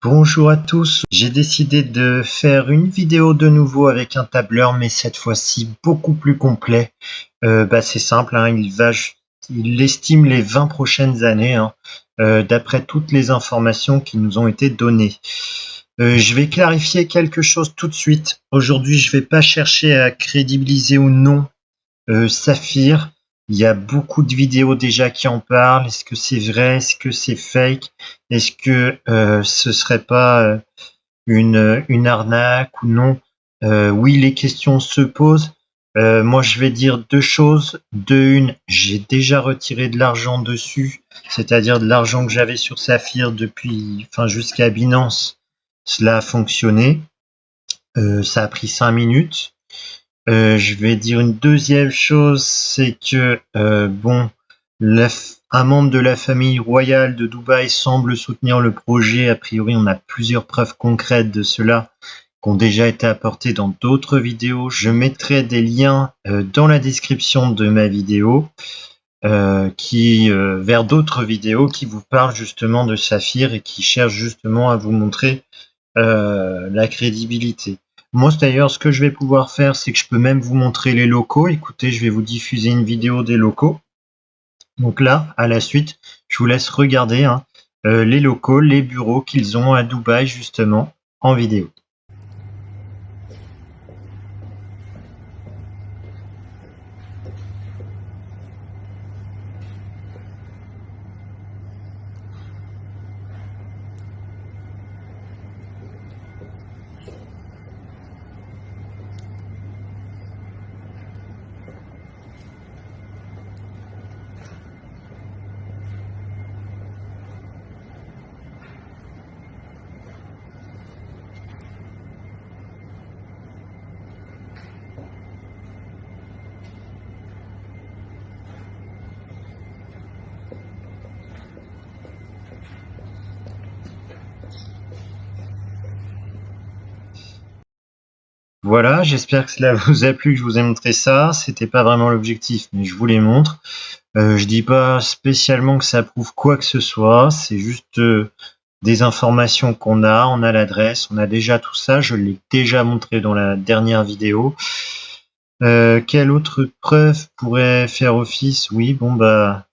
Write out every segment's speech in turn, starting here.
Bonjour à tous, j'ai décidé de faire une vidéo de nouveau avec un tableur, mais cette fois-ci beaucoup plus complet. C'est simple, hein, il estime les 20 prochaines années, hein, d'après toutes les informations qui nous ont été données. Je vais clarifier quelque chose tout de suite. Aujourd'hui, je vais pas chercher à crédibiliser ou non Saphir. Il y a beaucoup de vidéos déjà qui en parlent. Est-ce que c'est vrai? Est-ce que c'est fake? Est-ce que ce serait pas une arnaque ou non? Oui, les questions se posent. Moi, je vais dire deux choses. De une, j'ai déjà retiré de l'argent dessus, c'est-à-dire de l'argent que j'avais sur Saphir jusqu'à Binance. Cela a fonctionné. Ça a pris 5 minutes. Je vais dire une deuxième chose, c'est que un membre de la famille royale de Dubaï semble soutenir le projet. A priori, on a plusieurs preuves concrètes de cela qui ont déjà été apportées dans d'autres vidéos. Je mettrai des liens dans la description de ma vidéo vers d'autres vidéos qui vous parlent justement de Saphir et qui cherchent justement à vous montrer la crédibilité. Moi, d'ailleurs, ce que je vais pouvoir faire, c'est que je peux même vous montrer les locaux. Écoutez, je vais vous diffuser une vidéo des locaux. Donc là, à la suite, je vous laisse regarder les locaux, les bureaux qu'ils ont à Dubaï, justement, en vidéo. Voilà, j'espère que cela vous a plu, que je vous ai montré ça. C'était pas vraiment l'objectif, mais je vous les montre. Je dis pas spécialement que ça prouve quoi que ce soit, c'est juste des informations qu'on a, on a l'adresse, on a déjà tout ça, je l'ai déjà montré dans la dernière vidéo. Quelle autre preuve pourrait faire office? Oui, voilà,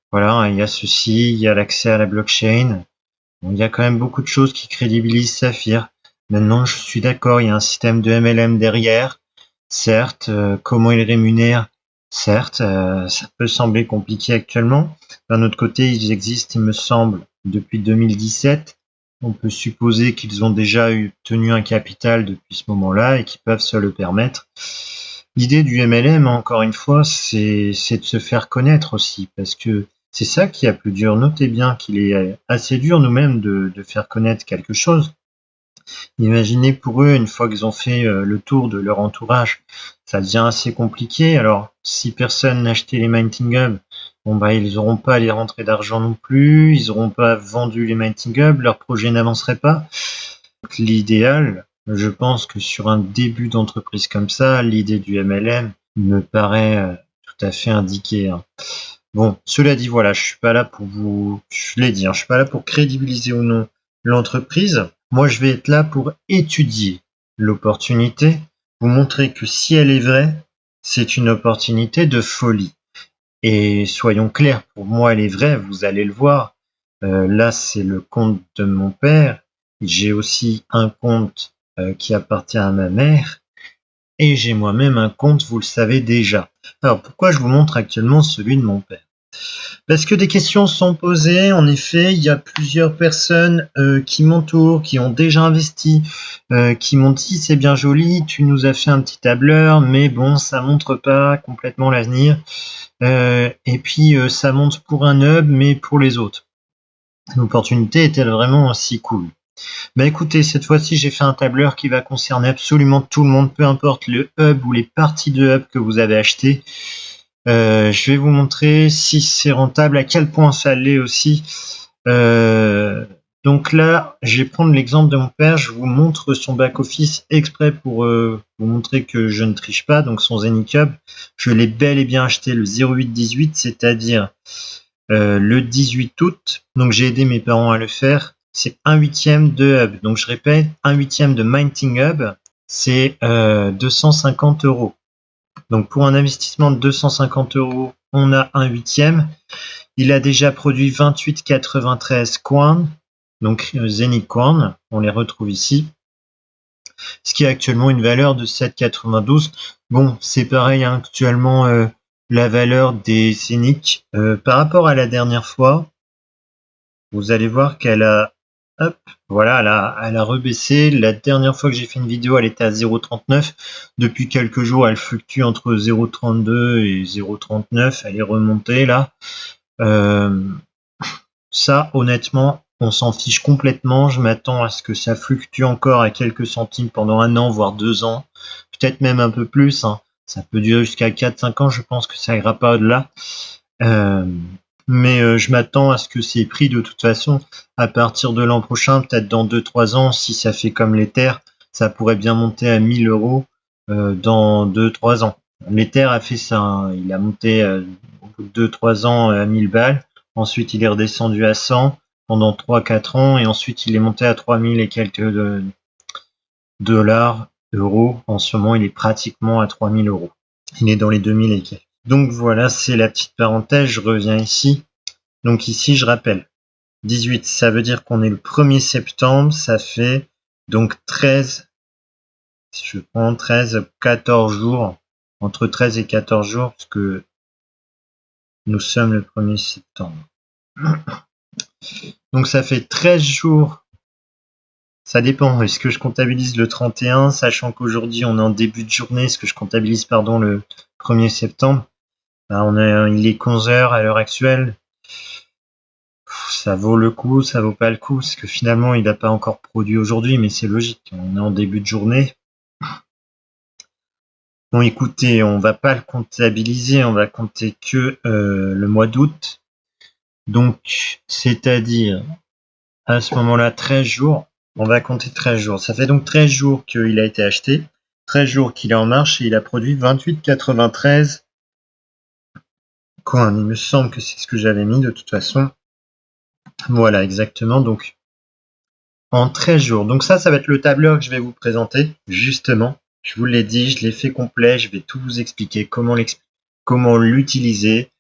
il y a ceci, il y a l'accès à la blockchain. Bon, il y a quand même beaucoup de choses qui crédibilisent Saphir. Maintenant, je suis d'accord, il y a un système de MLM derrière. Certes, comment il rémunère? Certes, ça peut sembler compliqué actuellement. D'un autre côté, ils existent, il me semble, depuis 2017. On peut supposer qu'ils ont déjà tenu un capital depuis ce moment-là et qu'ils peuvent se le permettre. L'idée du MLM, encore une fois, c'est de se faire connaître aussi, parce que c'est ça qui est plus dur. Notez bien qu'il est assez dur nous-mêmes de faire connaître quelque chose. Imaginez pour eux, une fois qu'ils ont fait le tour de leur entourage, ça devient assez compliqué. Alors, si personne n'achetait les Mining Hub, ils n'auront pas les rentrées d'argent non plus, ils n'auront pas vendu les Mining Hub, leur projet n'avancerait pas. Donc, l'idéal, je pense que sur un début d'entreprise comme ça, l'idée du MLM me paraît tout à fait indiquée. Bon, cela dit, voilà, je suis pas là pour je l'ai dit, je suis pas là pour crédibiliser ou non l'entreprise. Moi, je vais être là pour étudier l'opportunité, vous montrer que si elle est vraie, c'est une opportunité de folie. Et soyons clairs, pour moi, elle est vraie, vous allez le voir. Là, c'est le compte de mon père. J'ai aussi un compte qui appartient à ma mère. Et j'ai moi-même un compte, vous le savez déjà. Alors, pourquoi je vous montre actuellement celui de mon père? Parce que des questions sont posées. En effet, il y a plusieurs personnes qui m'entourent, qui ont déjà investi, qui m'ont dit c'est bien joli, tu nous as fait un petit tableur, mais bon, ça montre pas complètement l'avenir. Et puis ça montre pour un hub, mais pour les autres. L'opportunité est-elle vraiment si cool? Écoutez, cette fois-ci, j'ai fait un tableur qui va concerner absolument tout le monde, peu importe le hub ou les parties de hub que vous avez acheté. Je vais vous montrer si c'est rentable, à quel point ça l'est aussi. Donc là, je vais prendre l'exemple de mon père. Je vous montre son back-office exprès pour vous montrer que je ne triche pas. Donc son Zenicub, je l'ai bel et bien acheté le 08-18, c'est-à-dire le 18 août. Donc j'ai aidé mes parents à le faire. c'est 1/8 de hub. Donc je répète, 1/8 de Minting Hub, c'est 250 €. Donc pour un investissement de 250 €, on a 1/8. Il a déjà produit 28,93 coins, donc Zenith Coin, on les retrouve ici, ce qui est actuellement une valeur de 7,92. Bon, c'est pareil, hein, actuellement la valeur des Zenith par rapport à la dernière fois, vous allez voir qu'elle a, hop, voilà, elle a rebaissé. La dernière fois que j'ai fait une vidéo, elle était à 0,39. Depuis quelques jours, elle fluctue entre 0,32 et 0,39. Elle est remontée là. Ça, honnêtement, on s'en fiche complètement. Je m'attends à ce que ça fluctue encore à quelques centimes pendant 1 an, voire 2 ans. Peut-être même un peu plus, hein. Ça peut durer jusqu'à 4-5 ans. Je pense que ça ira pas au-delà. Mais je m'attends à ce que ces prix, de toute façon, à partir de l'an prochain, peut-être dans 2-3 ans, si ça fait comme l'Ether, ça pourrait bien monter à 1 000 € dans 2-3 ans. L'Ether a fait ça, hein. Il a monté au bout de 2-3 ans à 1000 balles. Ensuite, il est redescendu à 100 pendant 3-4 ans. Et ensuite, il est monté à 3000 et quelques dollars, euros. En ce moment, il est pratiquement à 3000 €. Il est dans les 2000 et quelques. Donc voilà, c'est la petite parenthèse. Je reviens ici. Donc ici, je rappelle, 18, ça veut dire qu'on est le 1er septembre. Ça fait donc 13, si je prends 13, 14 jours, entre 13 et 14 jours, parce que nous sommes le 1er septembre. Donc ça fait 13 jours. Ça dépend. Est-ce que je comptabilise le 31, sachant qu'aujourd'hui on est en début de journée? Est-ce que je comptabilise, le 1er septembre? Il est 11 h à l'heure actuelle. Ça vaut le coup, ça vaut pas le coup, parce que finalement il n'a pas encore produit aujourd'hui, mais c'est logique. On est en début de journée. Bon, écoutez, on va pas le comptabiliser, on va compter que le mois d'août. Donc, c'est-à-dire à ce moment-là 13 jours. On va compter 13 jours. Ça fait donc 13 jours qu'il a été acheté, 13 jours qu'il est en marche et il a produit 28,93 coins. Il me semble que c'est ce que j'avais mis de toute façon. Voilà, exactement. Donc, en 13 jours. Donc ça va être le tableur que je vais vous présenter, justement. Je vous l'ai dit, je l'ai fait complet. Je vais tout vous expliquer, comment l'utiliser,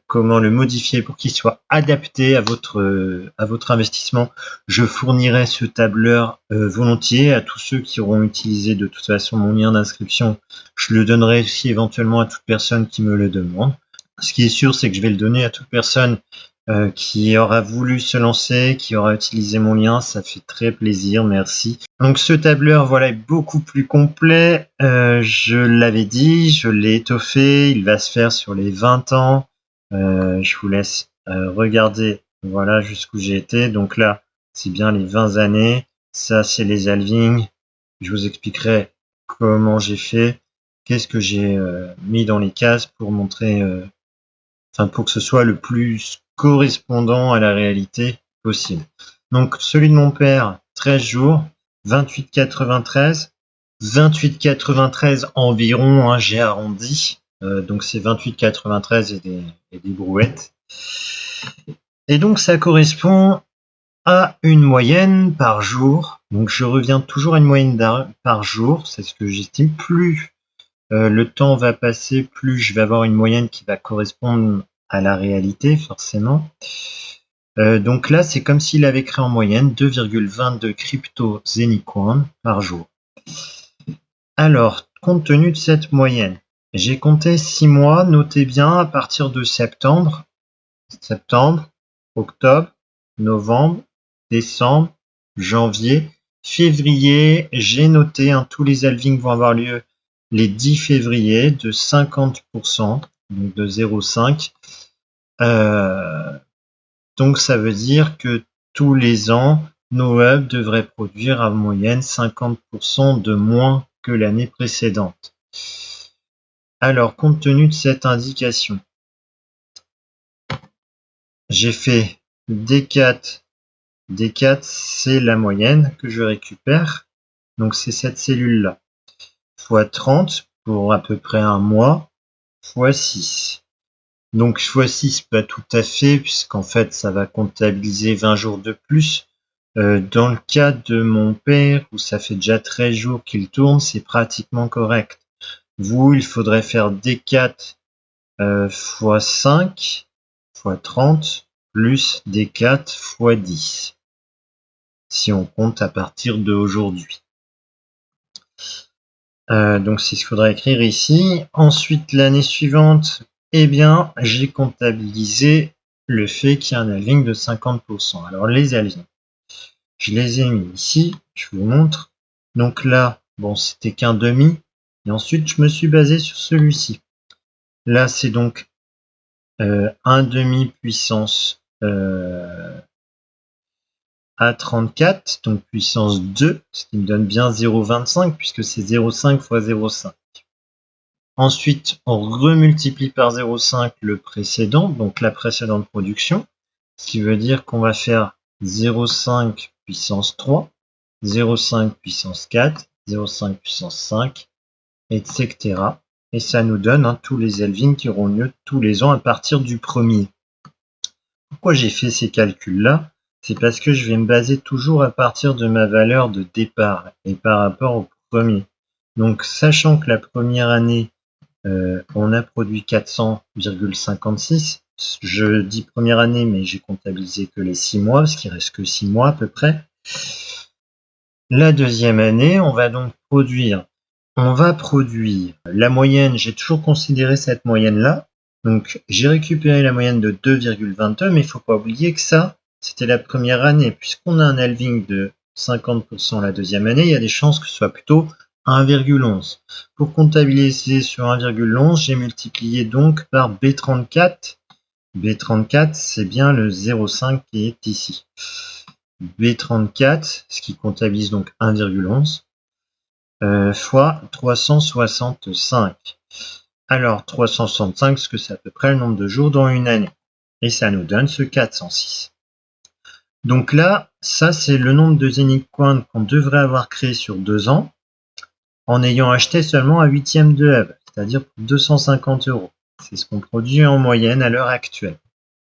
comment le modifier pour qu'il soit adapté à votre investissement. Je fournirai ce tableur volontiers à tous ceux qui auront utilisé de toute façon mon lien d'inscription. Je le donnerai aussi éventuellement à toute personne qui me le demande. Ce qui est sûr, c'est que je vais le donner à toute personne qui aura voulu se lancer, qui aura utilisé mon lien. Ça fait très plaisir, merci. Donc ce tableur, voilà, est beaucoup plus complet. Je l'avais dit, je l'ai étoffé. Il va se faire sur les 20 ans. Je vous laisse regarder, voilà, jusqu'où j'ai été. Donc là, c'est bien les 20 années. Ça, c'est les halvings. Je vous expliquerai comment j'ai fait, qu'est-ce que j'ai mis dans les cases pour montrer, pour que ce soit le plus correspondant à la réalité possible. Donc celui de mon père, 13 jours, 28,93. 28,93 environ, hein, j'ai arrondi. Donc c'est 28,93 et des brouettes. Et donc ça correspond à une moyenne par jour. Donc je reviens toujours à une moyenne par jour, c'est ce que j'estime. Plus le temps va passer, plus je vais avoir une moyenne qui va correspondre à la réalité, forcément. Donc là, c'est comme s'il avait créé en moyenne 2,22 crypto Zenicoin par jour. Alors, compte tenu de cette moyenne, j'ai compté 6 mois, notez bien, à partir de septembre, octobre, novembre, décembre, janvier, février, j'ai noté, hein, tous les halvings vont avoir lieu les 10 février de 50%, donc de 0,5. Donc ça veut dire que tous les ans, nos hubs devraient produire en moyenne 50% de moins que l'année précédente. Alors, compte tenu de cette indication, j'ai fait D4. D4, c'est la moyenne que je récupère. Donc c'est cette cellule-là. Fois 30 pour à peu près un mois, fois 6. Donc x6, pas tout à fait, puisqu'en fait ça va comptabiliser 20 jours de plus. Dans le cas de mon père, où ça fait déjà 13 jours qu'il tourne, c'est pratiquement correct. Vous, il faudrait faire D4 x 5 x 30 plus D4 x 10. Si on compte à partir d'aujourd'hui. Donc c'est ce qu'il faudra écrire ici. Ensuite, l'année suivante, eh bien, j'ai comptabilisé le fait qu'il y a un halving de 50%. Alors les halvings, je les ai mis ici, je vous montre. Donc là, bon, c'était qu'un demi. Et ensuite, je me suis basé sur celui-ci. Là, c'est donc un demi puissance A34, donc puissance 2, ce qui me donne bien 0,25 puisque c'est 0,5 x 0,5. Ensuite, on remultiplie par 0,5 le précédent, donc la précédente production, ce qui veut dire qu'on va faire 0,5 puissance 3, 0,5 puissance 4, 0,5 puissance 5, etc. Et ça nous donne tous les halvings qui auront lieu tous les ans à partir du premier. Pourquoi j'ai fait ces calculs-là? C'est parce que je vais me baser toujours à partir de ma valeur de départ et par rapport au premier. Donc, sachant que la première année, on a produit 400,56. Je dis première année, mais j'ai comptabilisé que les 6 mois, parce qu'il reste que 6 mois à peu près. La deuxième année, on va produire la moyenne, j'ai toujours considéré cette moyenne-là. Donc, j'ai récupéré la moyenne de 2,22, mais il ne faut pas oublier que ça, c'était la première année. Puisqu'on a un halving de 50% la deuxième année, il y a des chances que ce soit plutôt 1,11. Pour comptabiliser sur 1,11, j'ai multiplié donc par B34. B34, c'est bien le 0,5 qui est ici. B34, ce qui comptabilise donc 1,11, fois 365. Alors, 365, ce que c'est à peu près le nombre de jours dans une année. Et ça nous donne ce 406. Donc là, ça c'est le nombre de Zenic Coins qu'on devrait avoir créé sur 2 ans, en ayant acheté seulement un huitième de hub, c'est-à-dire pour 250 €. C'est ce qu'on produit en moyenne à l'heure actuelle,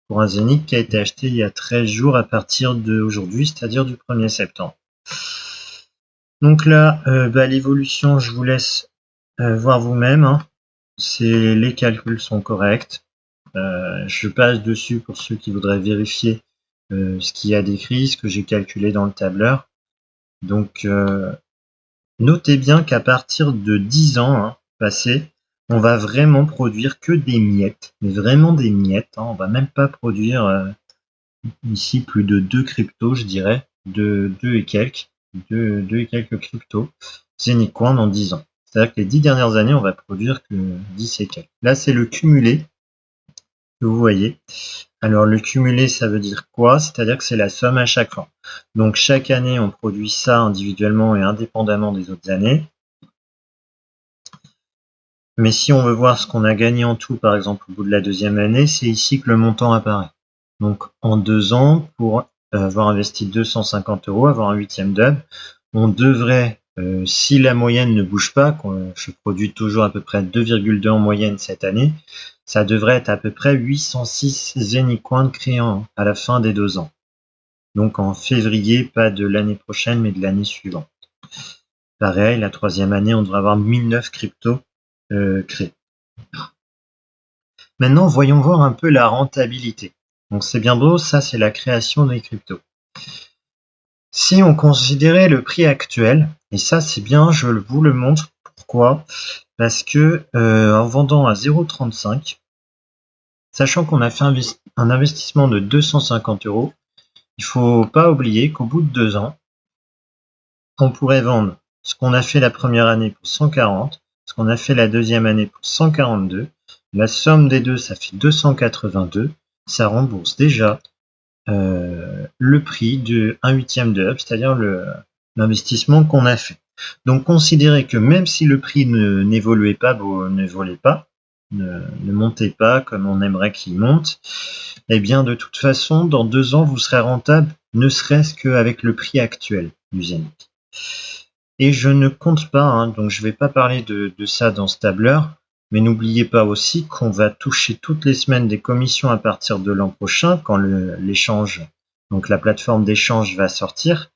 pour un Zenic qui a été acheté il y a 13 jours à partir d'aujourd'hui, c'est-à-dire du 1er septembre. Donc là, l'évolution, je vous laisse voir vous-même. Les calculs sont corrects. Je passe dessus pour ceux qui voudraient vérifier ce qu'il y a décrit, ce que j'ai calculé dans le tableur. Donc, notez bien qu'à partir de 10 ans passés, on va vraiment produire que des miettes, mais vraiment des miettes. On va même pas produire ici plus de 2 cryptos, je dirais, de 2 et quelques cryptos Zenic Coin en 10 ans. C'est-à-dire que les 10 dernières années, on va produire que 10 et quelques. Là, c'est le cumulé que vous voyez. Alors, le cumulé, ça veut dire quoi? C'est-à-dire que c'est la somme à chaque fois. Donc, chaque année, on produit ça individuellement et indépendamment des autres années. Mais si on veut voir ce qu'on a gagné en tout, par exemple, au bout de la deuxième année, c'est ici que le montant apparaît. Donc, en 2 ans, pour avoir investi 250 €, avoir un huitième d'hub, on devrait, si la moyenne ne bouge pas, je produis toujours à peu près 2,2 en moyenne cette année, ça devrait être à peu près 806 Zenic Coins créés à la fin des 2 ans. Donc en février, pas de l'année prochaine, mais de l'année suivante. Pareil, la troisième année, on devrait avoir 1009 cryptos créés. Maintenant, voyons voir un peu la rentabilité. Donc c'est bien beau, ça c'est la création des cryptos. Si on considérait le prix actuel, et ça c'est bien, je vous le montre. Pourquoi? Parce que en vendant à 0,35, sachant qu'on a fait un investissement de 250 €, il ne faut pas oublier qu'au bout de 2 ans, on pourrait vendre ce qu'on a fait la première année pour 140, ce qu'on a fait la deuxième année pour 142. La somme des deux, ça fait 282. Ça rembourse déjà le prix de 1/8 de hub, c'est-à-dire l'investissement qu'on a fait. Donc considérez que même si le prix n'évoluait pas, ne volait pas, ne montait pas comme on aimerait qu'il monte, eh bien de toute façon, dans 2 ans, vous serez rentable, ne serait-ce qu'avec le prix actuel du Zenic. Et je ne compte pas, donc je ne vais pas parler de ça dans ce tableur, mais n'oubliez pas aussi qu'on va toucher toutes les semaines des commissions à partir de l'an prochain, quand l'échange donc la plateforme d'échange va sortir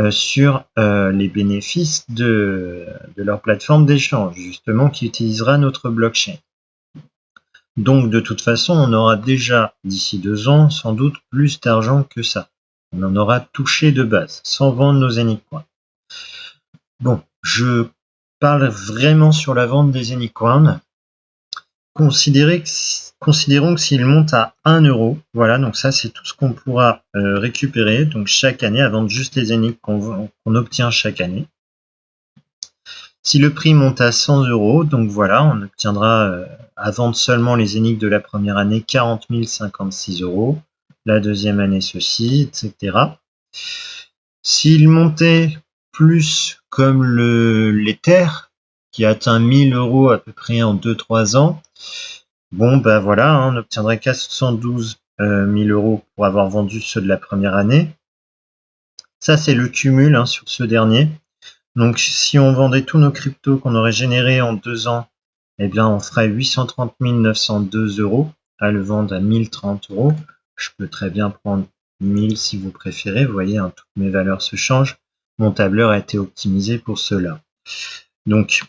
sur les bénéfices de leur plateforme d'échange, justement, qui utilisera notre blockchain. Donc de toute façon, on aura déjà, d'ici 2 ans, sans doute plus d'argent que ça. On en aura touché de base, sans vendre nos Anycoins. Bon, je parle vraiment sur la vente des Anycoins. Considérons que s'il monte à 1 euro, voilà, donc ça c'est tout ce qu'on pourra récupérer donc chaque année à vendre juste les Anycoins qu'on obtient chaque année. Si le prix monte à 100 euros, donc voilà, on obtiendra à vendre seulement les énigmes de la première année 40 056 euros, la deuxième année ceci, etc. S'il montait plus comme l'Ether, qui atteint 1000 euros à peu près en 2-3 ans, bon ben voilà, hein, on obtiendrait 412 000 euros pour avoir vendu ceux de la première année. Ça c'est le cumul hein, sur ce dernier. Donc si on vendait tous nos cryptos qu'on aurait générés en 2 ans, eh bien on ferait 830 902 euros à le vendre à 1030 euros. Je peux très bien prendre 1000 si vous préférez. Vous voyez, hein, toutes mes valeurs se changent. Mon tableur a été optimisé pour cela. Donc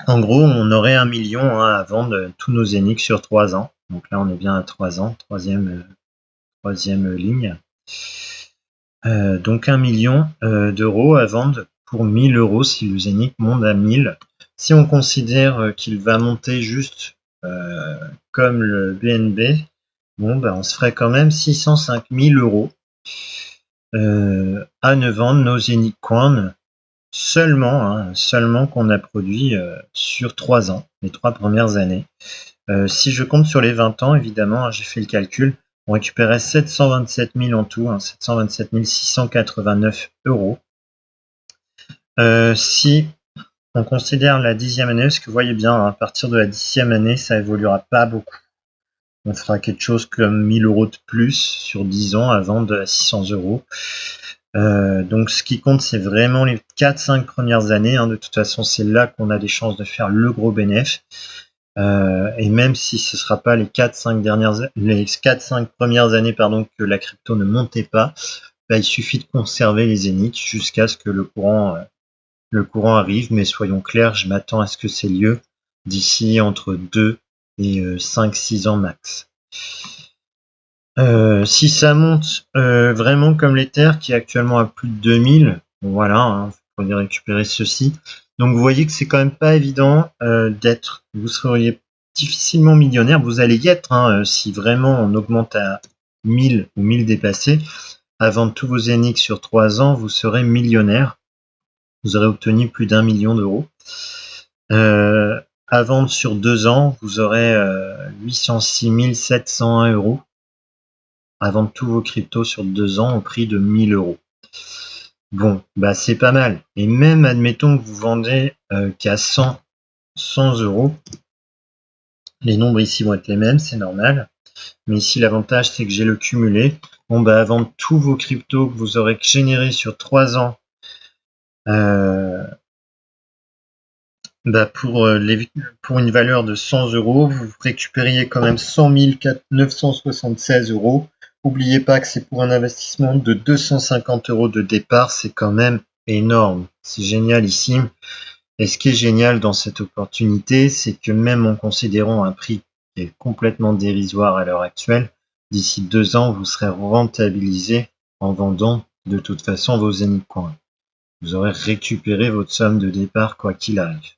en gros, on aurait 1 million hein, à vendre tous nos énigmes sur 3 ans. Donc là, on est bien à 3 ans, troisième ligne. Donc 1 million d'euros à vendre pour 1000 euros si le Zénith monte à 1000. Si on considère qu'il va monter juste comme le BNB, bon, ben, on se ferait quand même 605 000 euros à ne vendre nos Zénith Coins seulement qu'on a produit sur 3 ans, les 3 premières années. Si je compte sur les 20 ans, évidemment, hein, j'ai fait le calcul, on récupérait 727 000 en tout, hein, 727 689 euros. Si on considère la 10e année, parce que vous voyez bien, à partir de la 10e année, ça évoluera pas beaucoup. On fera quelque chose comme 1000 euros de plus sur 10 ans à vendre à 600 euros. Donc ce qui compte, c'est vraiment les 4-5 premières années. Hein. De toute façon, c'est là qu'on a des chances de faire le gros bénéfice. Et même si ce ne sera pas les 4-5 premières années que la crypto ne montait pas, bah, il suffit de conserver les zéniths jusqu'à ce que le courant arrive. Mais soyons clairs, je m'attends à ce que c'est lieu d'ici entre 2 et 5-6 ans max. Si ça monte vraiment comme l'Ether qui est actuellement à plus de 2000, bon, voilà, hein, vous pourriez récupérer ceci. Donc vous voyez que c'est quand même pas évident vous seriez difficilement millionnaire, vous allez y être hein, si vraiment on augmente à 1000 ou 1000 dépassés, à vendre tous vos Zénith sur 3 ans, vous serez millionnaire. Vous aurez obtenu plus d'1 million d'euros. À vendre sur 2 ans, vous aurez 806 701 euros à vendre tous vos cryptos sur 2 ans au prix de 1000 euros. Bon, bah c'est pas mal. Et même admettons que vous vendez qu'à 100 euros, les nombres ici vont être les mêmes, c'est normal. Mais ici l'avantage c'est que j'ai le cumulé. Bon bah à vendre tous vos cryptos que vous aurez générés sur 3 ans bah pour une valeur de 100 euros, vous récupériez quand même 100 976 euros. N'oubliez pas que c'est pour un investissement de 250 euros de départ, c'est quand même énorme. C'est génialissime. Et ce qui est génial dans cette opportunité, c'est que même en considérant un prix qui est complètement dérisoire à l'heure actuelle, d'ici 2 ans, vous serez rentabilisé en vendant de toute façon vos Zénith Coins. Vous aurez récupéré votre somme de départ quoi qu'il arrive.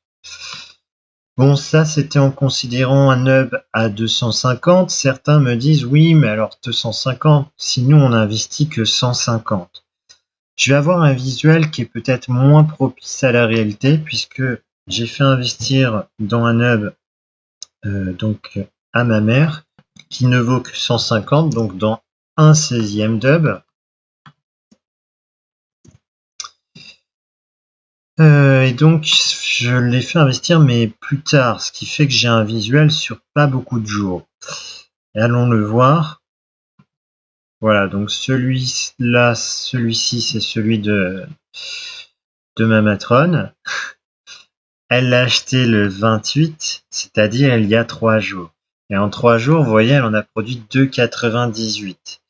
Bon, ça, c'était en considérant un hub à 250. Certains me disent, oui, mais alors 250, si nous, on n'investit que 150. Je vais avoir un visuel qui est peut-être moins propice à la réalité, puisque j'ai fait investir dans un hub donc à ma mère, qui ne vaut que 150, donc dans un 16e d'hub. Et donc, je l'ai fait investir, mais plus tard, ce qui fait que j'ai un visuel sur pas beaucoup de jours. Et allons le voir. Voilà, donc celui-là, celui-ci, c'est celui de ma matrone. Elle l'a acheté le 28, c'est-à-dire il y a 3 jours. Et en 3 jours, vous voyez, elle en a produit 2,98.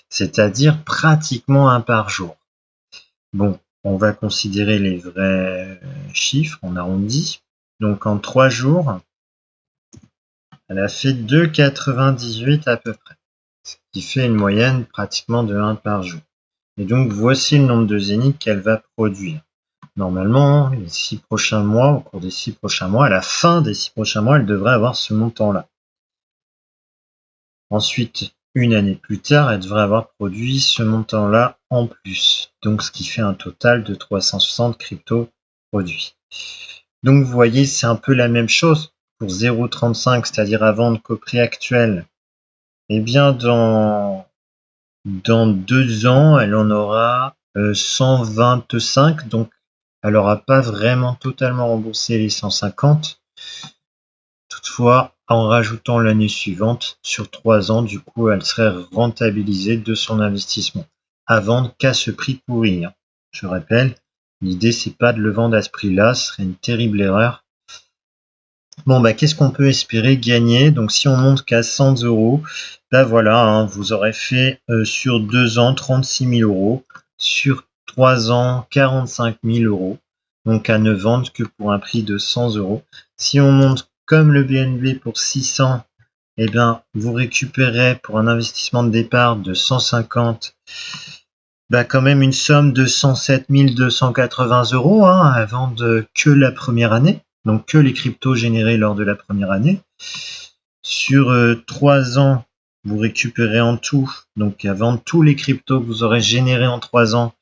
C'est-à-dire pratiquement un par jour. Bon, on va considérer les vrais chiffres, on arrondit. Donc en 3 jours, elle a fait 2,98 à peu près. Ce qui fait une moyenne pratiquement de 1 par jour. Et donc voici le nombre de zéniths qu'elle va produire. Normalement, les 6 prochains mois, au cours des 6 prochains mois, à la fin des 6 prochains mois, elle devrait avoir ce montant-là. Ensuite, une année plus tard, elle devrait avoir produit ce montant-là en plus. Donc, ce qui fait un total de 360 cryptos produits. Donc, vous voyez, c'est un peu la même chose pour 0,35, c'est-à-dire à vendre qu'au prix actuel. Eh bien, dans 2 ans, elle en aura 125, donc elle n'aura pas vraiment totalement remboursé les 150. Toutefois, en rajoutant l'année suivante, sur 3 ans, du coup, elle serait rentabilisée de son investissement, à vendre qu'à ce prix pourri. Je rappelle, l'idée c'est pas de le vendre à ce prix-là, ce serait une terrible erreur. Bon, bah, qu'est-ce qu'on peut espérer gagner? Donc, si on monte qu'à 100 €, bah voilà, vous aurez fait sur 2 ans 36 000 €, sur 3 ans 45 000 €, donc à ne vendre que pour un prix de 100 €. Si on monte comme le BNB pour 600, eh bien, vous récupérez pour un investissement de départ de 150, bah quand même une somme de 107 280 € à vendre que la première année, donc que les cryptos générés lors de la première année. Sur 3 ans, vous récupérez en tout, donc à vendre tous les cryptos que vous aurez générés en 3 ans,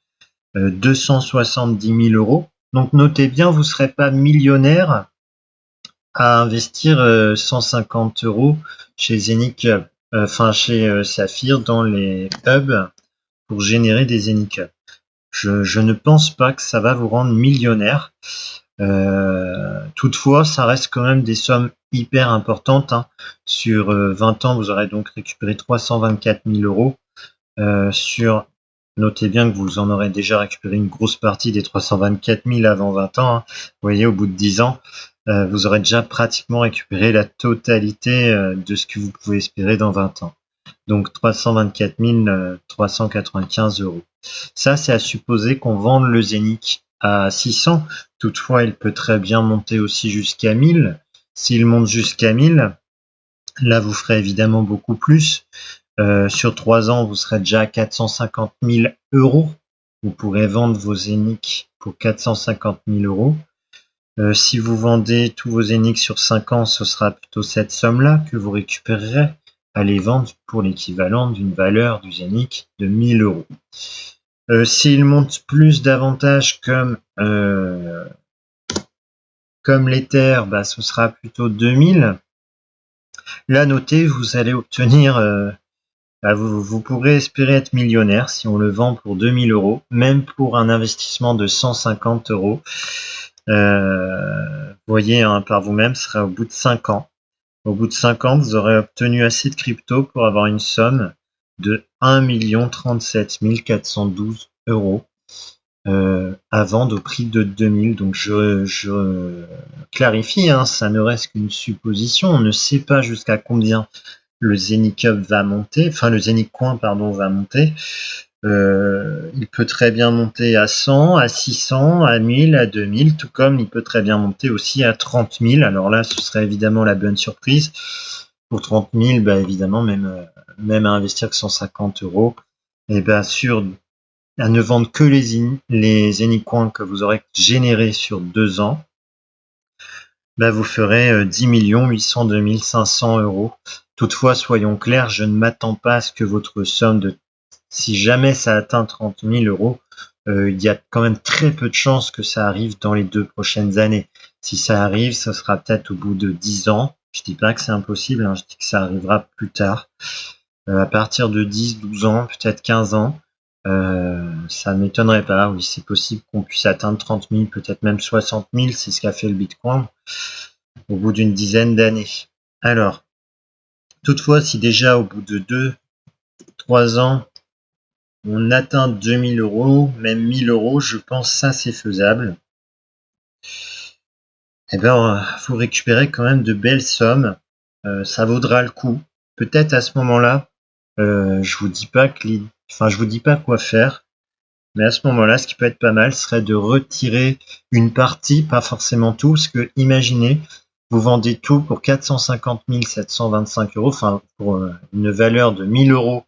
270 000 €. Donc notez bien, vous ne serez pas millionnaire à investir 150 € chez Zenicub, enfin chez Saphir dans les hubs pour générer des Zenicub. Je ne pense pas que ça va vous rendre millionnaire. Toutefois, ça reste quand même des sommes hyper importantes. Sur 20 ans, vous aurez donc récupéré 324 000 €. Notez bien que vous en aurez déjà récupéré une grosse partie des 324 000 avant 20 ans. Vous voyez, au bout de 10 ans, vous aurez déjà pratiquement récupéré la totalité de ce que vous pouvez espérer dans 20 ans. Donc 324 395 €. Ça, c'est à supposer qu'on vende le Zénith à 600. Toutefois, il peut très bien monter aussi jusqu'à 1000. S'il monte jusqu'à 1000, là, vous ferez évidemment beaucoup plus. Sur 3 ans, vous serez déjà à 450 000 €. Vous pourrez vendre vos Zénith pour 450 000 €. Si vous vendez tous vos Zénith sur 5 ans, ce sera plutôt cette somme-là que vous récupérerez à les vendre pour l'équivalent d'une valeur du Zénith de 1000 €. S'il monte plus davantage comme l'Ether, bah, ce sera plutôt 2000. Là, notez, vous allez obtenir, vous pourrez espérer être millionnaire si on le vend pour 2000 €, même pour un investissement de 150 €. Vous voyez par vous-même, ce sera au bout de 5 ans. Au bout de 5 ans, vous aurez obtenu assez de crypto pour avoir une somme de 1 037 412 € à vendre au prix de 2000. Donc je clarifie, ça ne reste qu'une supposition. On ne sait pas jusqu'à combien le Zenicub va monter, enfin le Zenicoin pardon va monter. Il peut très bien monter à 100, à 600, à 1000, à 2000, tout comme il peut très bien monter aussi à 30 000. Alors là, ce serait évidemment la bonne surprise. Pour 30 000, bah évidemment, même à investir que 150 €, et bien sûr, à ne vendre que les Zenicoins que vous aurez générés sur 2 ans, bah vous ferez 10 802 500 €. Toutefois, soyons clairs, je ne m'attends pas à ce que votre somme de... Si jamais ça atteint 30 000 €, il y a quand même très peu de chances que ça arrive dans les 2 prochaines années. Si ça arrive, ça sera peut-être au bout de 10 ans. Je dis pas que c'est impossible, je dis que ça arrivera plus tard. À partir de 10, 12 ans, peut-être 15 ans, ça ne m'étonnerait pas. Oui, c'est possible qu'on puisse atteindre 30 000, peut-être même 60 000, c'est ce qu'a fait le Bitcoin au bout d'une dizaine d'années. Alors, toutefois, si déjà au bout de 2, 3 ans, on atteint 2000 €, même 1000 €, je pense que ça c'est faisable. Eh bien, vous récupérez quand même de belles sommes. ça vaudra le coup. Peut-être à ce moment-là, je vous dis pas je vous dis pas quoi faire, mais à ce moment-là, ce qui peut être pas mal serait de retirer une partie, pas forcément tout, parce que imaginez, vous vendez tout pour 450 725 €, enfin pour une valeur de 1000 €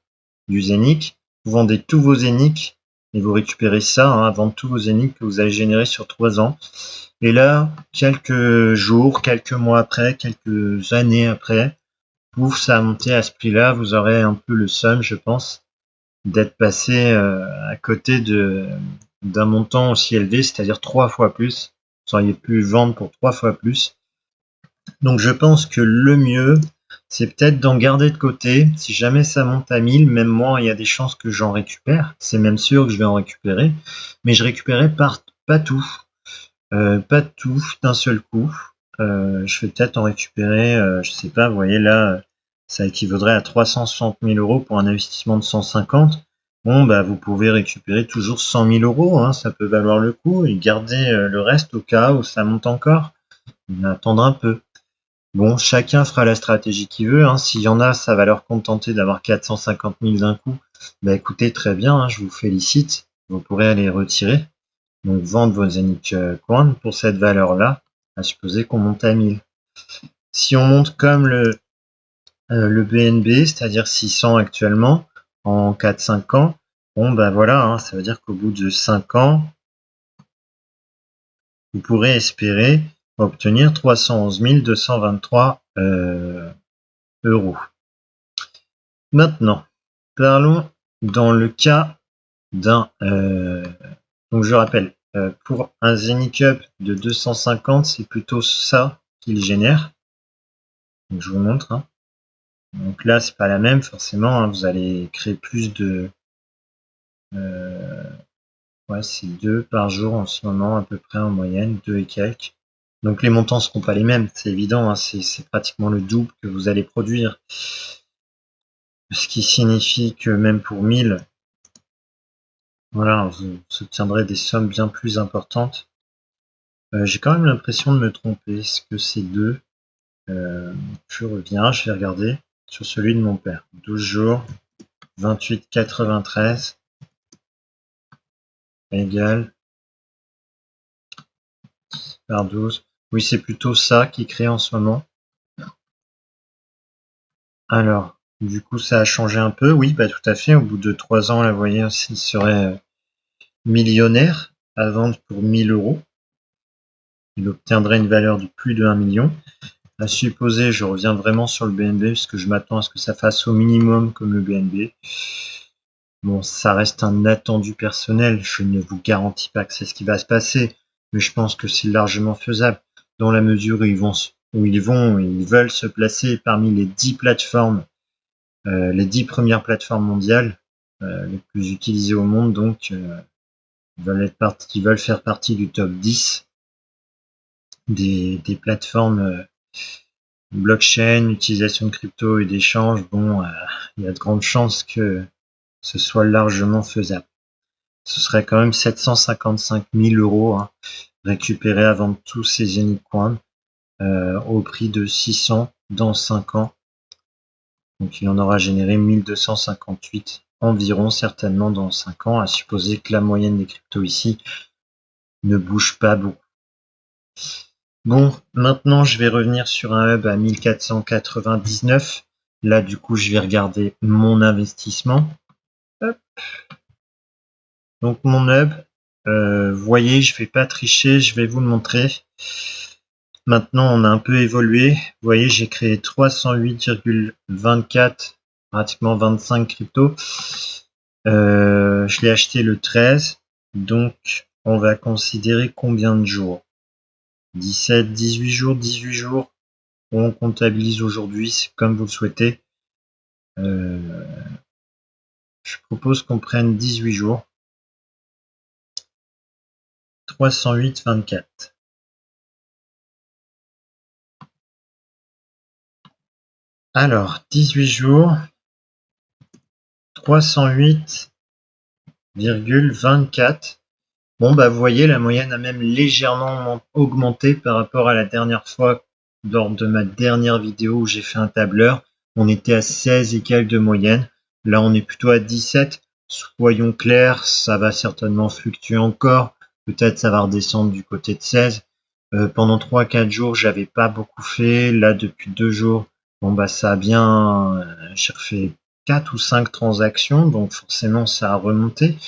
du Zénith. Vous vendez tous vos Zéniths et vous récupérez ça, hein, vendre tous vos Zéniths que vous avez générés sur 3 ans. Et là, quelques jours, quelques mois après, quelques années après, pouf, ça a monté à ce prix-là, vous aurez un peu le seum, je pense, d'être passé à côté d'un montant aussi élevé, c'est-à-dire 3 fois plus. Vous auriez pu vendre pour 3 fois plus. Donc je pense que le mieux, c'est peut-être d'en garder de côté. Si jamais ça monte à 1000, même moi, il y a des chances que j'en récupère. C'est même sûr que je vais en récupérer. Mais je récupérerai pas tout. Pas tout d'un seul coup. Je vais peut-être en récupérer, je sais pas, vous voyez là, ça équivaudrait à 360 000 € pour un investissement de 150. Bon, bah, vous pouvez récupérer toujours 100 000 €, hein, ça peut valoir le coup, et garder le reste au cas où ça monte encore. Attendre un peu. Bon, chacun fera la stratégie qu'il veut, hein. S'il y en a, ça va leur contenter d'avoir 450 000 d'un coup. Bah écoutez, très bien, hein, je vous félicite. Vous pourrez aller retirer. Donc vendre vos Zénith Coin pour cette valeur-là, à supposer qu'on monte à 1000. Si on monte comme le BNB, c'est-à-dire 600 actuellement, en 4-5 ans, bon ben voilà, hein, ça veut dire qu'au bout de 5 ans, vous pourrez espérer obtenir 311 223 €. Maintenant, parlons dans le cas d'un... donc je rappelle, pour un Zénith Cup de 250, c'est plutôt ça qu'il génère. Donc je vous montre, hein. Donc là, c'est pas la même forcément, hein, vous allez créer plus de... ouais, c'est 2 par jour en ce moment, à peu près en moyenne, 2 et quelques. Donc les montants seront pas les mêmes, c'est évident, hein, c'est pratiquement le double que vous allez produire. Ce qui signifie que même pour 1000, voilà, vous obtiendrez des sommes bien plus importantes. J'ai quand même l'impression de me tromper. Est-ce que c'est 2 Je reviens, je vais regarder sur celui de mon père. 12 jours, 28,93 égale par 12. Oui, c'est plutôt ça qui crée en ce moment. Alors, du coup, ça a changé un peu. Oui, bah tout à fait. Au bout de 3 ans, là, vous voyez, il serait millionnaire à vendre pour 1000 €. Il obtiendrait une valeur de plus de 1 million. À supposer, je reviens vraiment sur le BNB, parce que je m'attends à ce que ça fasse au minimum comme le BNB. Bon, ça reste un attendu personnel. Je ne vous garantis pas que c'est ce qui va se passer, mais je pense que c'est largement faisable dans la mesure où ils veulent se placer parmi les 10 plateformes, les 10 premières plateformes mondiales, les plus utilisées au monde. Donc, ils veulent faire partie du top 10 des plateformes blockchain, utilisation de crypto et d'échange. Bon, il y a de grandes chances que ce soit largement faisable. Ce serait quand même 755 000 € hein, récupérés avant tous ces Zénith Coins au prix de 600 dans 5 ans. Donc il en aura généré 1258 environ certainement dans 5 ans, à supposer que la moyenne des cryptos ici ne bouge pas beaucoup. Bon, maintenant je vais revenir sur un hub à 1499. Là du coup je vais regarder mon investissement. Hop. Donc mon hub, vous voyez, je vais pas tricher, je vais vous le montrer. Maintenant, on a un peu évolué. Vous voyez, j'ai créé 308,24, pratiquement 25 cryptos. Je l'ai acheté le 13. Donc, on va considérer combien de jours? 17, 18 jours, 18 jours. On comptabilise aujourd'hui, c'est comme vous le souhaitez. Je propose qu'on prenne 18 jours. 308,24. Alors, 18 jours, 308,24. Bon, bah, vous voyez, la moyenne a même légèrement augmenté par rapport à la dernière fois lors de ma dernière vidéo où j'ai fait un tableur, on était à 16 et quelques de moyenne. Là, on est plutôt à 17. Soyons clairs, ça va certainement fluctuer encore. Peut-être ça va redescendre du côté de 16. Pendant 3-4 jours, j'avais pas beaucoup fait. Là, depuis 2 jours, bon bah ça a bien. J'ai refait 4 ou 5 transactions, donc forcément ça a remonté.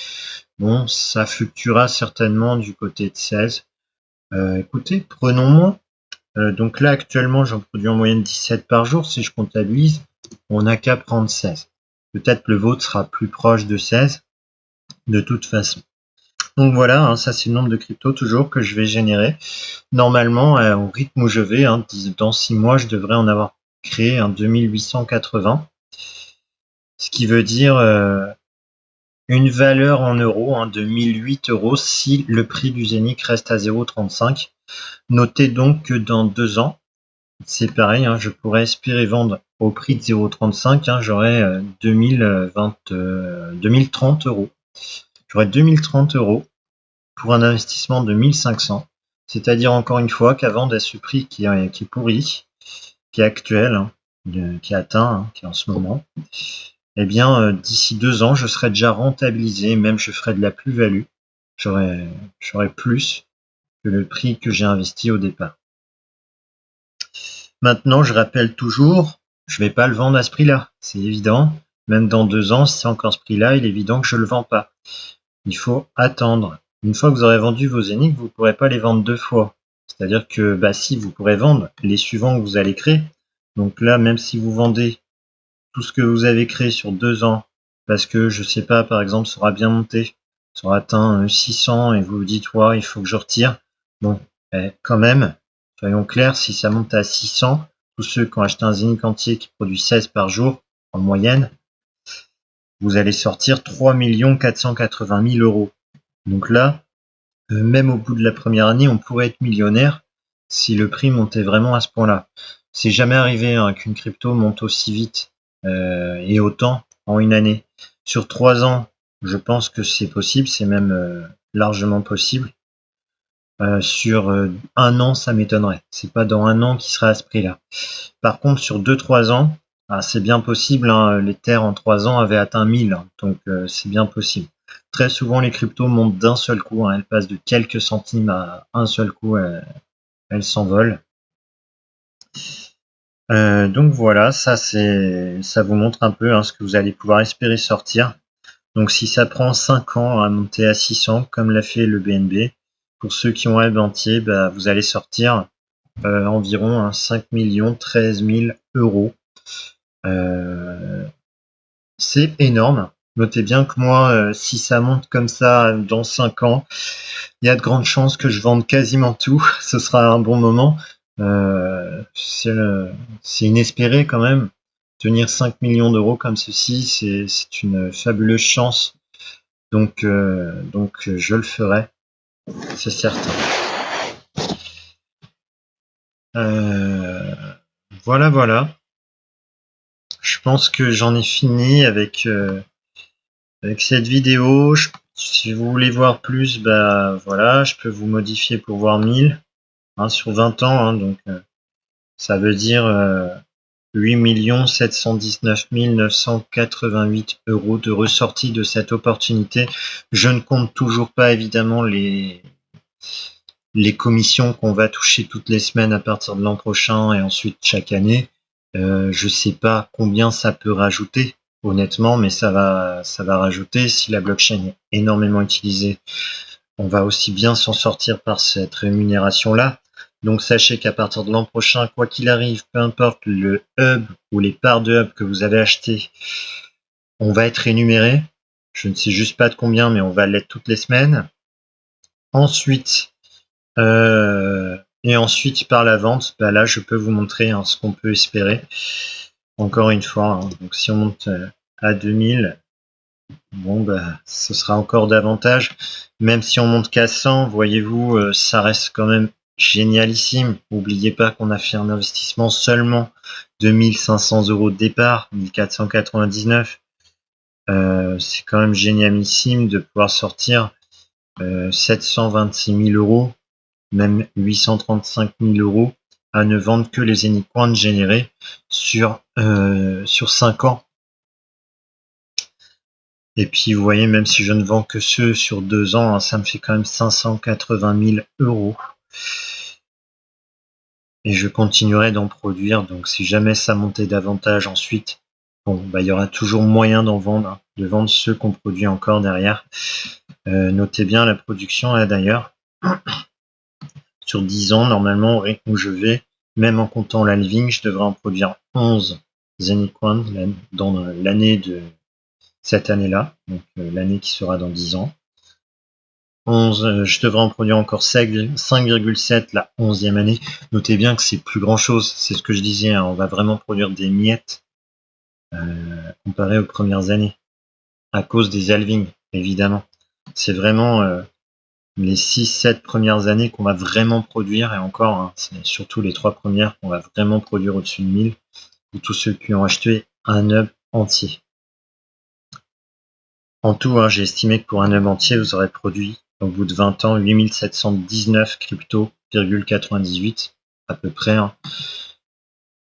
Bon, ça fluctuera certainement du côté de 16. Écoutez, prenons-moi. Donc là, actuellement, j'en produis en moyenne 17 par jour. Si je comptabilise, on n'a qu'à prendre 16. Peut-être le vôtre sera plus proche de 16, de toute façon. Donc voilà, hein, ça c'est le nombre de cryptos toujours que je vais générer. Normalement, au rythme où je vais, hein, dans 6 mois, je devrais en avoir créé un 2880. Ce qui veut dire une valeur en euros hein, de 1008 euros si le prix du Zénith reste à 0,35. Notez donc que dans 2 ans, c'est pareil, hein, je pourrais espérer vendre au prix de 0,35, hein, j'aurai 2030 euros. J'aurai 2030 euros pour un investissement de 1500. C'est-à-dire encore une fois qu'avant à ce prix qui est pourri, qui est actuel, hein, qui est atteint, hein, qui est en ce moment, eh bien d'ici 2 ans, je serai déjà rentabilisé, même je ferai de la plus-value. J'aurai plus que le prix que j'ai investi au départ. Maintenant, je rappelle toujours, je vais pas le vendre à ce prix-là, c'est évident. Même dans 2 ans, si c'est encore ce prix-là, il est évident que je le vends pas. Il faut attendre. Une fois que vous aurez vendu vos énigmes, vous ne pourrez pas les vendre 2 fois. C'est-à-dire que, bah si, vous pourrez vendre les suivants que vous allez créer. Donc là, même si vous vendez tout ce que vous avez créé sur 2 ans, parce que, je sais pas, par exemple, ça aura bien monté, ça aura atteint 600 et vous vous dites, ouais, il faut que je retire. Bon, quand même, soyons clairs, si ça monte à 600, tous ceux qui ont acheté un Zénith entier qui produit 16 par jour, en moyenne, vous allez sortir 3 480 000 euros. Donc là, même au bout de la première année, on pourrait être millionnaire si le prix montait vraiment à ce point-là. C'est jamais arrivé hein, qu'une crypto monte aussi vite et autant en une année. Sur 3 ans, je pense que c'est possible, c'est même largement possible. Sur 1 an, ça m'étonnerait. C'est pas dans 1 an qu'il sera à ce prix-là. Par contre, sur 2-3 ans, c'est bien possible. Hein, les terres en 3 ans avaient atteint 1000, hein, donc c'est bien possible. Très souvent, les cryptos montent d'un seul coup. Hein, elles passent de quelques centimes à un seul coup. Elles s'envolent. Donc voilà, ça vous montre un peu hein, ce que vous allez pouvoir espérer sortir. Donc si ça prend 5 ans à monter à 600, comme l'a fait le BNB, pour ceux qui ont un entier, bah, vous allez sortir environ hein, 5 13 000 euros. C'est énorme. Notez bien que moi, si ça monte comme ça dans 5 ans, il y a de grandes chances que je vende quasiment tout. Ce sera un bon moment. C'est inespéré quand même. Tenir 5 millions d'euros comme ceci, c'est une fabuleuse chance. Donc je le ferai, c'est certain. Voilà. Je pense que j'en ai fini avec cette vidéo. Si vous voulez voir plus, bah voilà, je peux vous modifier pour voir 1000 hein, sur 20 ans. Hein, donc ça veut dire 8 719 988 euros de ressortie de cette opportunité. Je ne compte toujours pas évidemment les commissions qu'on va toucher toutes les semaines à partir de l'an prochain et ensuite chaque année. Je sais pas combien ça peut rajouter, honnêtement, mais ça va rajouter. Si la blockchain est énormément utilisée, on va aussi bien s'en sortir par cette rémunération-là. Donc sachez qu'à partir de l'an prochain, quoi qu'il arrive, peu importe le hub ou les parts de hub que vous avez achetées, on va être rémunéré. Je ne sais juste pas de combien, mais on va l'être toutes les semaines. Ensuite, et ensuite par la vente, bah là je peux vous montrer hein, ce qu'on peut espérer. Encore une fois, hein, donc si on monte à 2000, bon bah ce sera encore davantage. Même si on monte qu'à 100, voyez-vous, ça reste quand même génialissime. N'oubliez pas qu'on a fait un investissement seulement de 1500 euros de départ, 1499. C'est quand même génialissime de pouvoir sortir 726 000 euros, même 835 000 euros à ne vendre que les Anycoins générés sur 5 ans. Et puis vous voyez, même si je ne vends que ceux sur 2 ans, hein, ça me fait quand même 580 000 €. Et je continuerai d'en produire, donc si jamais ça montait davantage ensuite, bon, bah, il y aura toujours moyen d'en vendre, hein, de vendre ceux qu'on produit encore derrière. Notez bien la production là d'ailleurs. Sur 10 ans, normalement, au rythme où je vais, même en comptant l'halving, je devrais en produire 11 Anycoins dans l'année de cette année-là, donc l'année qui sera dans 10 ans. 11, je devrais en produire encore 5,7 la 11e année. Notez bien que c'est plus grand chose, c'est ce que je disais, hein, on va vraiment produire des miettes comparé aux premières années, à cause des halvings, évidemment. C'est vraiment les 6-7 premières années qu'on va vraiment produire, et encore, hein, c'est surtout les 3 premières qu'on va vraiment produire au-dessus de 1000, pour tous ceux qui ont acheté un hub entier. En tout, hein, j'ai estimé que pour un hub entier, vous aurez produit, au bout de 20 ans, 8719 crypto,98 à peu près. Hein.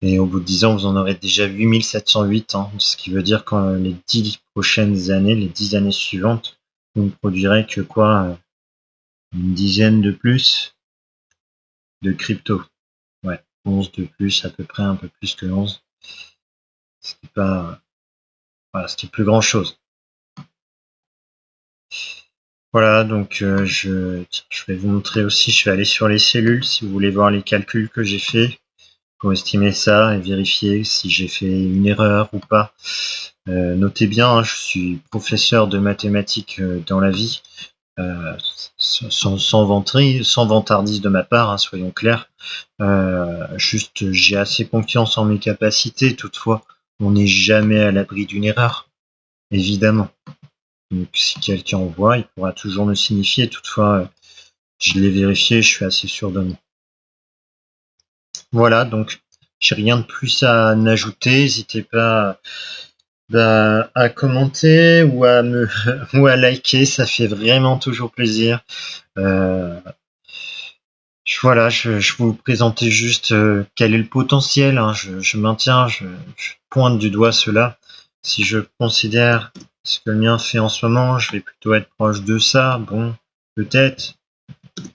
Et au bout de 10 ans, vous en aurez déjà 8708, hein, ce qui veut dire que les 10 prochaines années, les 10 années suivantes, vous ne produirez que quoi, une dizaine de plus de crypto. Ouais, 11 de plus, à peu près, un peu plus que 11. C'était pas, voilà, c'était plus grand chose. Voilà, donc je vais vous montrer aussi, je vais aller sur les cellules si vous voulez voir les calculs que j'ai fait pour estimer ça et vérifier si j'ai fait une erreur ou pas. Notez bien, hein, je suis professeur de mathématiques dans la vie, sans vantardise de ma part, hein, soyons clairs. Juste, j'ai assez confiance en mes capacités, toutefois, on n'est jamais à l'abri d'une erreur, évidemment. Donc si quelqu'un en voit, il pourra toujours me signifier, toutefois, je l'ai vérifié, je suis assez sûr de moi. Voilà, donc j'ai rien de plus à n'ajouter, n'hésitez pas à commenter ou à ou à liker, ça fait vraiment toujours plaisir. Voilà, je vous présentais juste quel est le potentiel, hein, je maintiens, je pointe du doigt cela. Si je considère ce que le mien fait en ce moment, je vais plutôt être proche de ça. Bon, peut-être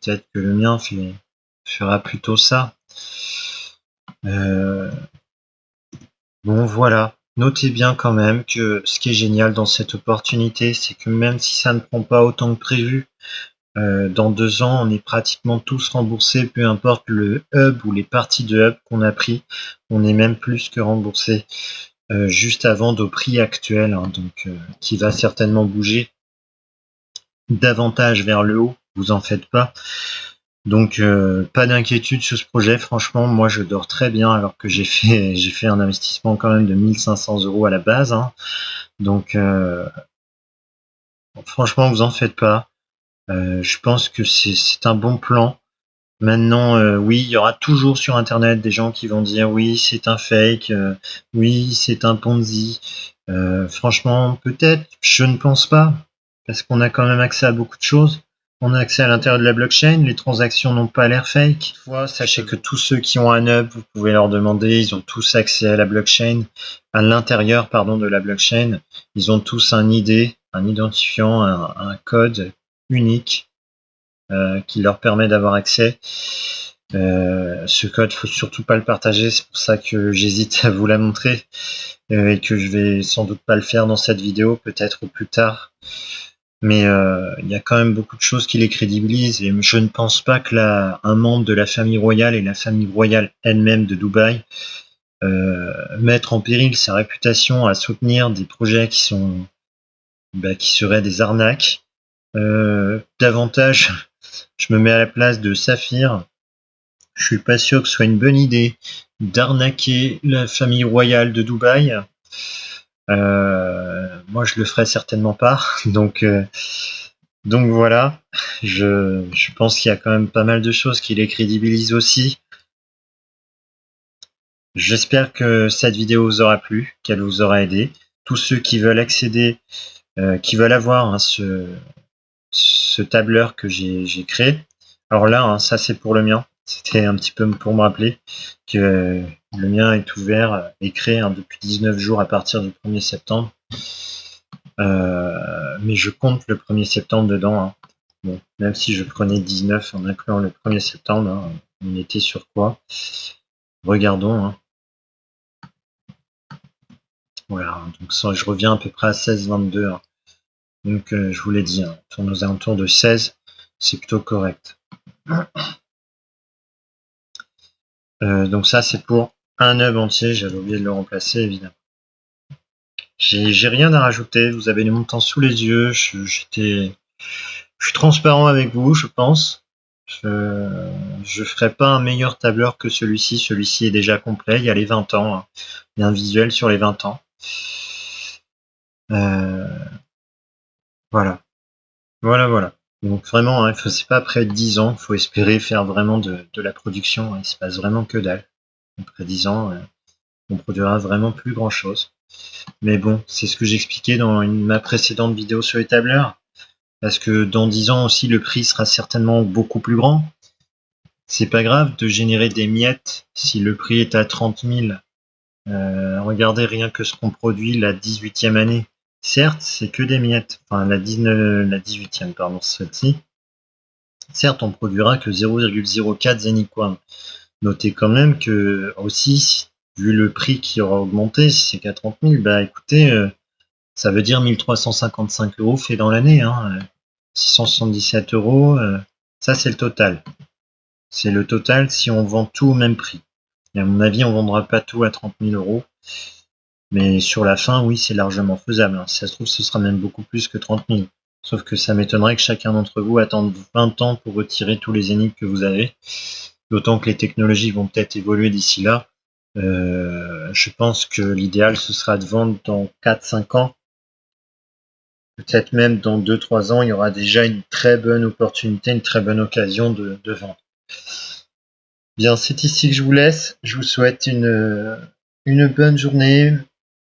que le mien fera plutôt ça. Bon, voilà. Notez bien quand même que ce qui est génial dans cette opportunité, c'est que même si ça ne prend pas autant que prévu, dans 2 ans, on est pratiquement tous remboursés, peu importe le hub ou les parties de hub qu'on a pris, on est même plus que remboursé juste à vendre au prix actuel, hein, donc qui va certainement bouger davantage vers le haut, vous en faites pas. Donc pas d'inquiétude sur ce projet, franchement, moi je dors très bien alors que j'ai fait un investissement quand même de 1 500 € à la base, hein. Donc franchement, vous en faites pas. Je pense que c'est un bon plan. Maintenant, oui, il y aura toujours sur internet des gens qui vont dire: «Oui, c'est un fake, oui, c'est un Ponzi». Franchement, peut-être, je ne pense pas, parce qu'on a quand même accès à beaucoup de choses. On a accès à l'intérieur de la blockchain, les transactions n'ont pas l'air fake. Toutefois, sachez que tous ceux qui ont un hub, vous pouvez leur demander, ils ont tous accès à la blockchain, à l'intérieur, pardon, de la blockchain. Ils ont tous un ID, un identifiant, un code unique qui leur permet d'avoir accès. Ce code, faut surtout pas le partager, c'est pour ça que j'hésite à vous la montrer et que je vais sans doute pas le faire dans cette vidéo, peut-être plus tard. Mais il y a quand même beaucoup de choses qui les crédibilisent et je ne pense pas que un membre de la famille royale et la famille royale elle-même de Dubaï mettre en péril sa réputation à soutenir des projets qui seraient des arnaques. Davantage, je me mets à la place de Saphir. Je suis pas sûr que ce soit une bonne idée d'arnaquer la famille royale de Dubaï. Moi, je le ferais certainement pas. Donc voilà. Je pense qu'il y a quand même pas mal de choses qui les crédibilisent aussi. J'espère que cette vidéo vous aura plu, qu'elle vous aura aidé. Tous ceux qui veulent accéder, qui veulent avoir hein, ce tableur que j'ai créé. Alors là, hein, ça c'est pour le mien. C'était un petit peu pour me rappeler que le mien est ouvert et créé depuis 19 jours à partir du 1er septembre. Mais je compte le 1er septembre dedans. Hein. Bon, même si je prenais 19 en incluant le 1er septembre, hein, on était sur quoi? Regardons. Hein. Voilà, donc ça, je reviens à peu près à 16,22. Hein. Donc je vous l'ai dit, hein, tourne aux alentours de 16, c'est plutôt correct. Donc ça c'est pour un œuf entier, j'avais oublié de le remplacer évidemment. J'ai rien à rajouter, vous avez les montants sous les yeux, je suis transparent avec vous, je pense. Je ferai pas un meilleur tableur que celui-ci est déjà complet, il y a les 20 ans, hein. Il y a un visuel sur les 20 ans. Voilà. Donc vraiment, hein, c'est pas après 10 ans, il faut espérer faire vraiment de la production, hein, il se passe vraiment que dalle. Après 10 ans, on produira vraiment plus grand chose. Mais bon, c'est ce que j'expliquais dans ma précédente vidéo sur les tableurs. Parce que dans 10 ans aussi, le prix sera certainement beaucoup plus grand. C'est pas grave de générer des miettes si le prix est à 30 000. Regardez rien que ce qu'on produit la 18e année. Certes, c'est que des miettes. Enfin, la 18e, pardon, celle-ci. Certes, on produira que 0,04 Zeniquam. Notez quand même que, aussi, vu le prix qui aura augmenté, si c'est qu'à 30 000, bah écoutez, ça veut dire 1355 € fait dans l'année. Hein, 677 €, ça c'est le total. C'est le total si on vend tout au même prix. Et à mon avis, on vendra pas tout à 30 000 €. Mais sur la fin, oui, c'est largement faisable. Si ça se trouve, ce sera même beaucoup plus que 30 000. Sauf que ça m'étonnerait que chacun d'entre vous attende 20 ans pour retirer tous les énigmes que vous avez. D'autant que les technologies vont peut-être évoluer d'ici là. Je pense que l'idéal, ce sera de vendre dans 4-5 ans. Peut-être même dans 2-3 ans, il y aura déjà une très bonne opportunité, une très bonne occasion de vendre. Bien, c'est ici que je vous laisse. Je vous souhaite une bonne journée.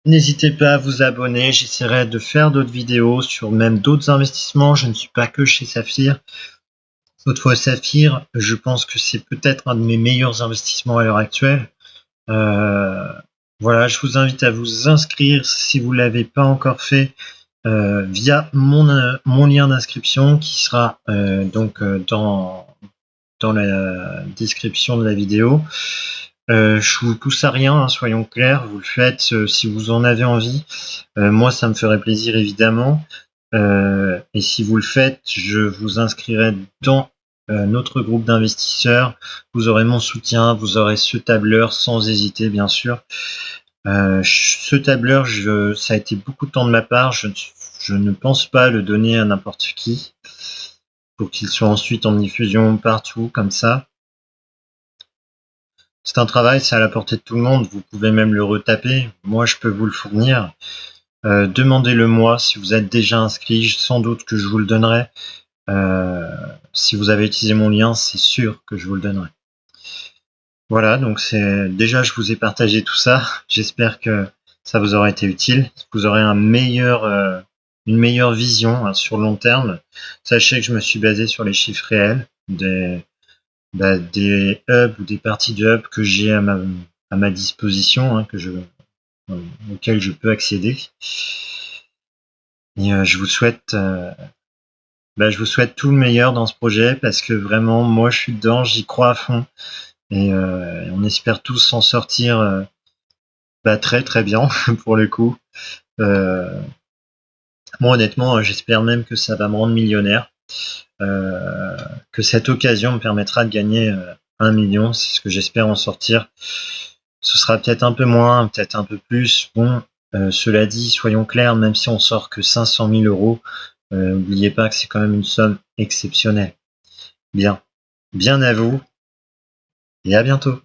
N'hésitez pas à vous abonner. J'essaierai de faire d'autres vidéos sur même d'autres investissements. Je ne suis pas que chez Saphir. Toutefois, Saphir, je pense que c'est peut-être un de mes meilleurs investissements à l'heure actuelle. Voilà, je vous invite à vous inscrire si vous ne l'avez pas encore fait via mon lien d'inscription qui sera donc dans la description de la vidéo. Je vous pousse à rien, hein, soyons clairs, vous le faites si vous en avez envie. Moi, ça me ferait plaisir évidemment. Et si vous le faites, je vous inscrirai dans notre groupe d'investisseurs. Vous aurez mon soutien, vous aurez ce tableur sans hésiter, bien sûr. Ce tableur, ça a été beaucoup de temps de ma part. Je ne pense pas le donner à n'importe qui pour qu'il soit ensuite en diffusion partout comme ça. C'est un travail, c'est à la portée de tout le monde. Vous pouvez même le retaper. Moi, je peux vous le fournir. Demandez-le moi si vous êtes déjà inscrit. Sans doute que je vous le donnerai. Si vous avez utilisé mon lien, c'est sûr que je vous le donnerai. Voilà, donc déjà je vous ai partagé tout ça. J'espère que ça vous aura été utile. Vous aurez une meilleure vision hein, sur le long terme. Sachez que je me suis basé sur les chiffres réels des hubs ou des parties de hubs que j'ai à ma disposition, hein, auxquelles je peux accéder. Et je vous souhaite tout le meilleur dans ce projet parce que vraiment, moi, je suis dedans, j'y crois à fond. Et on espère tous s'en sortir très très bien pour le coup. Moi, honnêtement, j'espère même que ça va me rendre millionnaire. Que cette occasion me permettra de gagner 1 million, c'est ce que j'espère en sortir. Ce sera peut-être un peu moins, peut-être un peu plus. Bon, cela dit, soyons clairs, même si on sort que 500 000 €, n'oubliez pas que c'est quand même une somme exceptionnelle. Bien à vous et à bientôt.